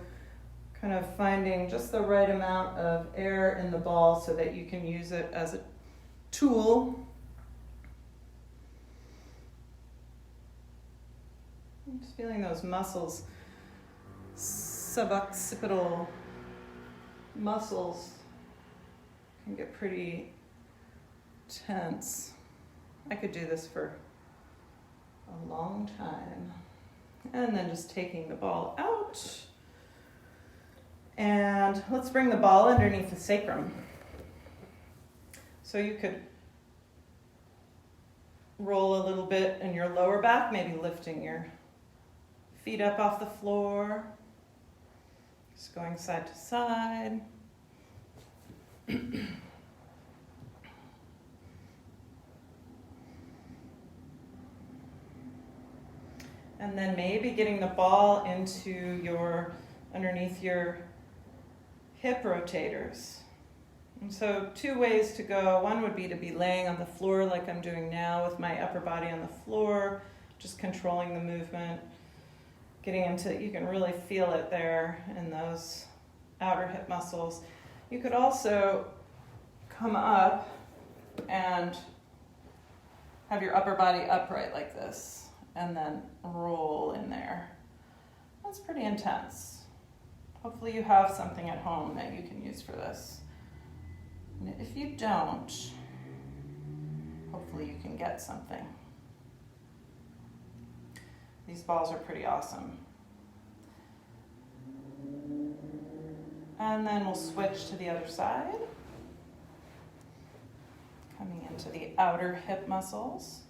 kind of finding just the right amount of air in the ball so that you can use it as a tool. I'm just feeling those muscles, suboccipital muscles can get pretty tense. I could do this for a long time. And then just taking the ball out. And let's bring the ball underneath the sacrum. So you could roll a little bit in your lower back, maybe lifting your feet up off the floor, just going side to side. And then maybe getting the ball underneath your hip rotators. And so 2 ways to go. One would be to be laying on the floor like I'm doing now with my upper body on the floor, just controlling the movement. You can really feel it there in those outer hip muscles. You could also come up and have your upper body upright like this, and then roll in there. That's pretty intense. Hopefully you have something at home that you can use for this. And if you don't, hopefully you can get something. These balls are pretty awesome. And then we'll switch to the other side. Coming into the outer hip muscles.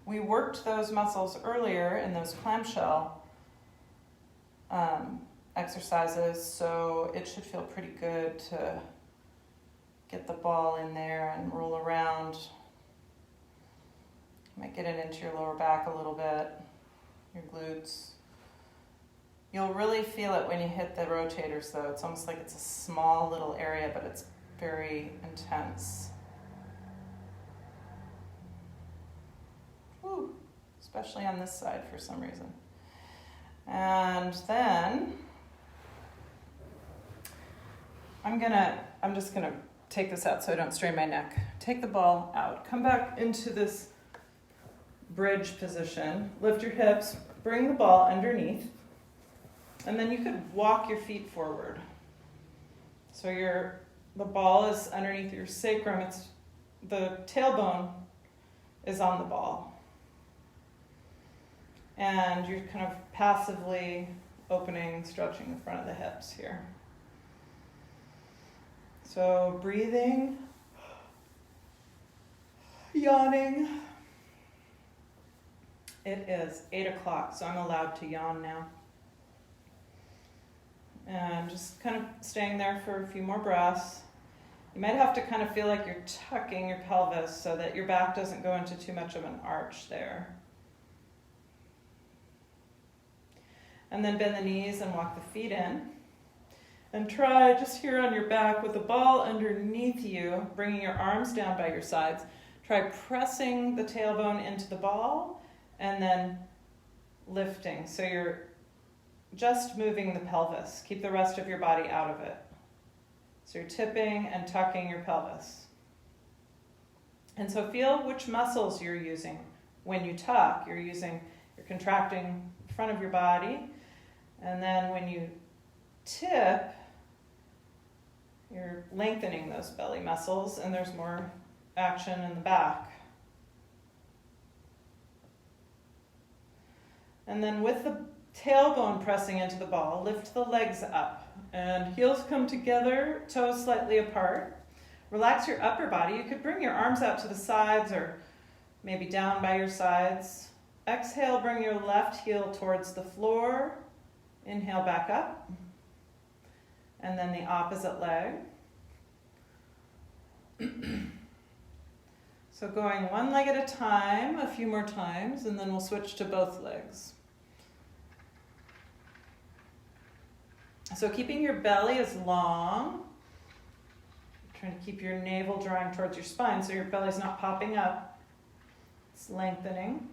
We worked those muscles earlier in those clamshell exercises, so it should feel pretty good to get the ball in there and roll around. You might get it into your lower back a little bit, your glutes. You'll really feel it when you hit the rotators though. It's almost like it's a small little area, but it's very intense. Whew, especially on this side for some reason. And then I'm just gonna take this out so I don't strain my neck. Take the ball out, come back into this bridge position, lift your hips, bring the ball underneath, and then you could walk your feet forward. So the ball is underneath your sacrum, the tailbone is on the ball. And you're kind of passively opening, stretching the front of the hips here. So breathing, yawning. It is 8 o'clock, so I'm allowed to yawn now. And just kind of staying there for a few more breaths. You might have to kind of feel like you're tucking your pelvis so that your back doesn't go into too much of an arch there. And then bend the knees and walk the feet in. And try just here on your back with the ball underneath you, bringing your arms down by your sides. Try pressing the tailbone into the ball and then lifting. So you're just moving the pelvis. Keep the rest of your body out of it. So you're tipping and tucking your pelvis. And so feel which muscles you're using. When you tuck, you're contracting the front of your body. And then when you tip, you're lengthening those belly muscles, and there's more action in the back. And then with the tailbone pressing into the ball, lift the legs up. And heels come together, toes slightly apart. Relax your upper body. You could bring your arms out to the sides or maybe down by your sides. Exhale, bring your left heel towards the floor. Inhale, back up. And then the opposite leg. So going one leg at a time, a few more times, and then we'll switch to both legs. So keeping your belly as long, trying to keep your navel drawing towards your spine so your belly's not popping up. It's lengthening.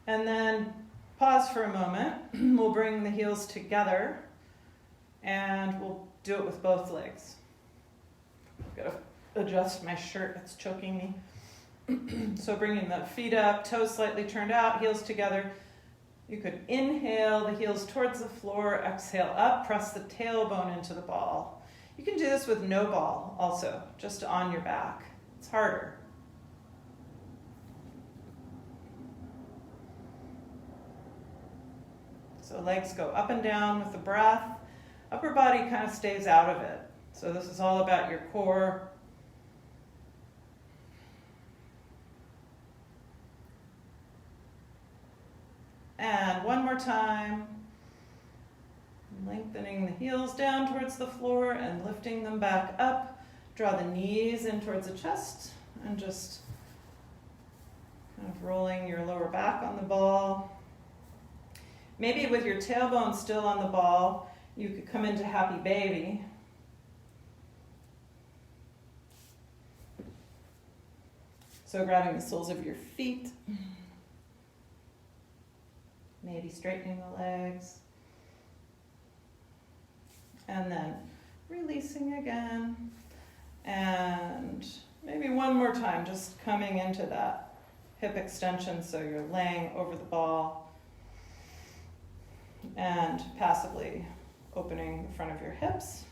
And then pause for a moment. We'll bring the heels together and we'll do it with both legs. I've got to adjust my shirt, it's choking me. So bringing the feet up, toes slightly turned out, heels together. You could inhale the heels towards the floor, exhale up, press the tailbone into the ball. You can do this with no ball also, just on your back. It's harder. So legs go up and down with the breath. Upper body kind of stays out of it. So this is all about your core. And one more time. Lengthening the heels down towards the floor and lifting them back up. Draw the knees in towards the chest and just kind of rolling your lower back on the ball. Maybe with your tailbone still on the ball, you could come into happy baby. So grabbing the soles of your feet. Maybe straightening the legs. And then releasing again. And maybe one more time, just coming into that hip extension so you're laying over the ball and passively opening the front of your hips.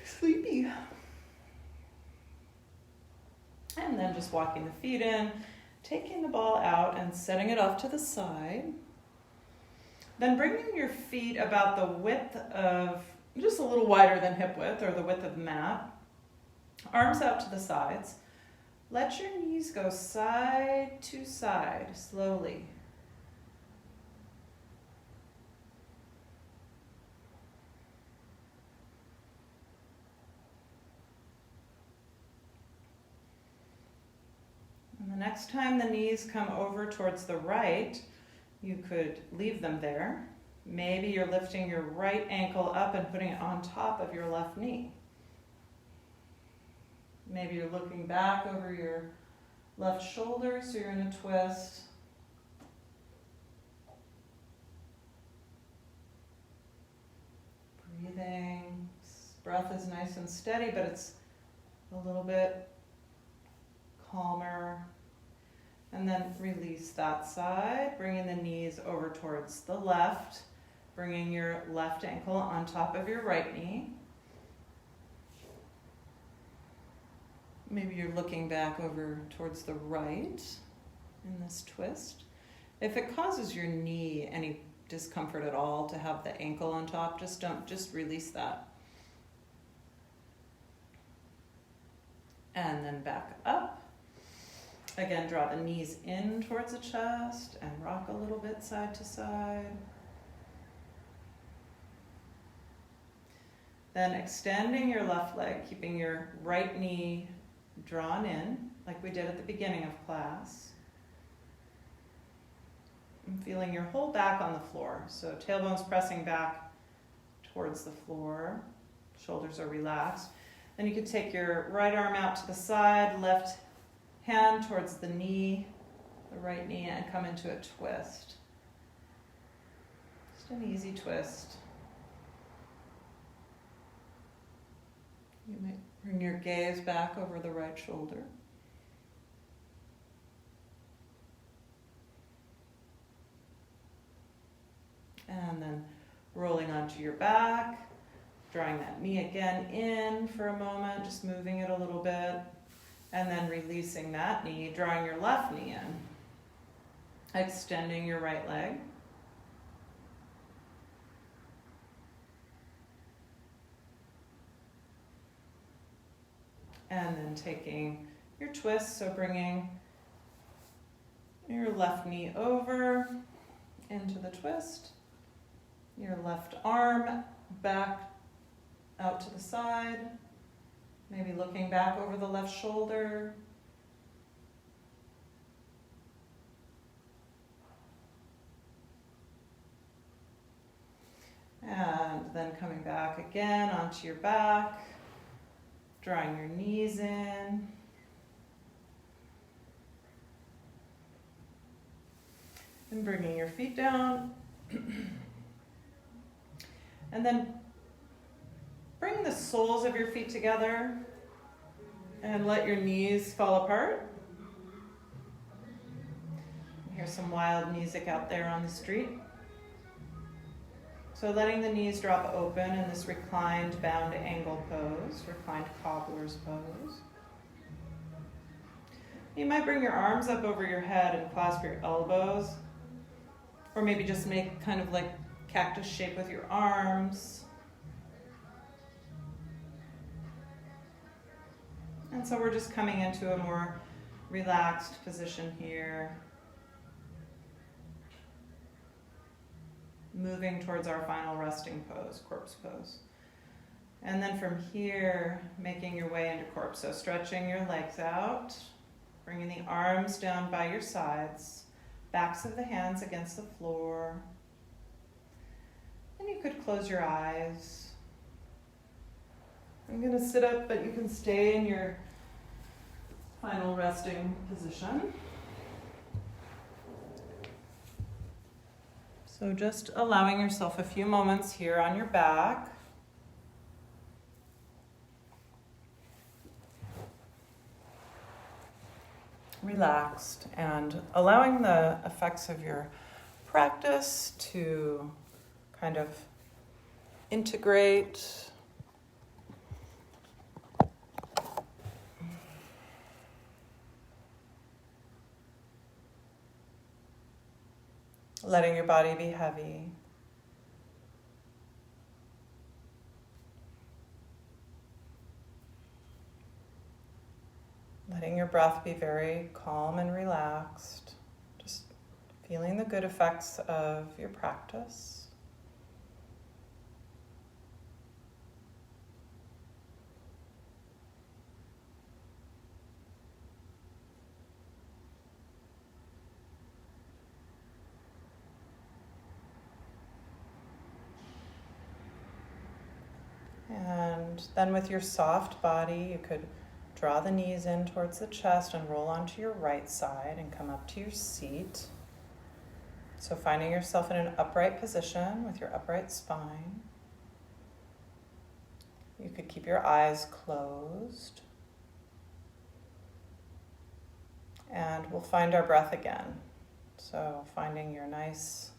Sleepy. And then just walking the feet in, taking the ball out and setting it off to the side. Then bringing your feet about the width of, just a little wider than hip width or the width of the mat. Arms out to the sides. Let your knees go side to side slowly. And the next time the knees come over towards the right, you could leave them there. Maybe you're lifting your right ankle up and putting it on top of your left knee. Maybe you're looking back over your left shoulder, so you're in a twist. Breathing. Breath is nice and steady, but it's a little bit calmer. And then release that side, bringing the knees over towards the left, bringing your left ankle on top of your right knee. Maybe you're looking back over towards the right in this twist. If it causes your knee any discomfort at all to have the ankle on top, just release that. And then back up. Again, draw the knees in towards the chest and rock a little bit side to side. Then extending your left leg, keeping your right knee drawn in, like we did at the beginning of class. And feeling your whole back on the floor. So tailbone's pressing back towards the floor. Shoulders are relaxed. Then you could take your right arm out to the side, left hand towards the knee, the right knee, and come into a twist. Just an easy twist. You might bring your gaze back over the right shoulder. And then rolling onto your back, drawing that knee again in for a moment, just moving it a little bit. And then releasing that knee, drawing your left knee in. Extending your right leg. And then taking your twist, so bringing your left knee over into the twist. Your left arm back out to the side. Maybe looking back over the left shoulder. And then coming back again onto your back, drawing your knees in. And bringing your feet down. And then bring the soles of your feet together and let your knees fall apart. Here's some wild music out there on the street. So letting the knees drop open in this reclined bound angle pose, reclined cobbler's pose. You might bring your arms up over your head and clasp your elbows, or maybe just make kind of like cactus shape with your arms. And so we're just coming into a more relaxed position here. Moving towards our final resting pose, corpse pose. And then from here, making your way into corpse. So stretching your legs out, bringing the arms down by your sides, backs of the hands against the floor. And you could close your eyes. I'm going to sit up, but you can stay in your final resting position. So just allowing yourself a few moments here on your back. Relaxed and allowing the effects of your practice to kind of integrate. Letting your body be heavy. Letting your breath be very calm and relaxed. Just feeling the good effects of your practice. And then with your soft body, you could draw the knees in towards the chest and roll onto your right side and come up to your seat. So finding yourself in an upright position with your upright spine. You could keep your eyes closed. And we'll find our breath again. So finding your nice,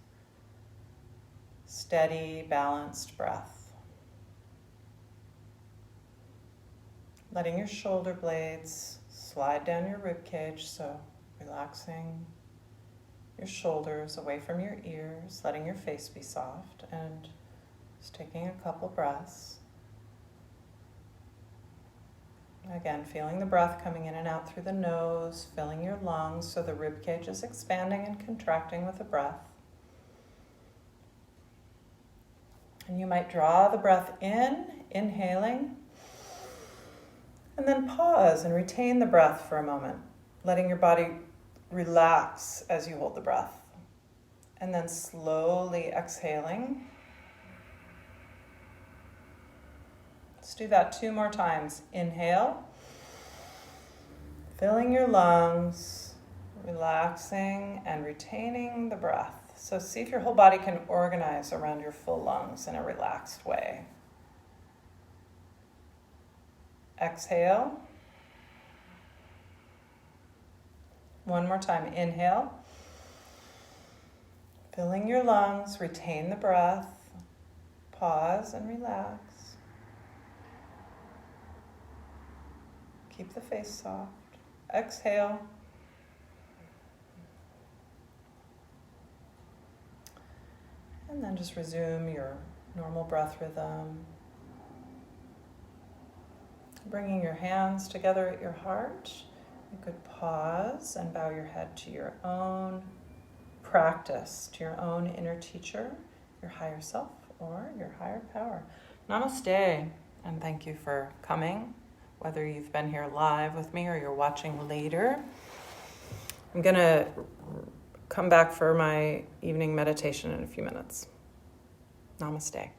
steady, balanced breath. Letting your shoulder blades slide down your rib cage, so relaxing your shoulders away from your ears, letting your face be soft, and just taking a couple breaths. Again, feeling the breath coming in and out through the nose, filling your lungs so the rib cage is expanding and contracting with the breath. And you might draw the breath in, inhaling, and then pause and retain the breath for a moment, letting your body relax as you hold the breath. And then slowly exhaling. Let's do that 2 more times. Inhale, filling your lungs, relaxing and retaining the breath. So see if your whole body can organize around your full lungs in a relaxed way. Exhale. 1 more time. Inhale. Filling your lungs, retain the breath. Pause and relax. Keep the face soft. Exhale. And then just resume your normal breath rhythm. Bringing your hands together at your heart. You could pause and bow your head to your own practice, to your own inner teacher, your higher self, or your higher power. Namaste, and thank you for coming, whether you've been here live with me or you're watching later. I'm going to come back for my evening meditation in a few minutes. Namaste.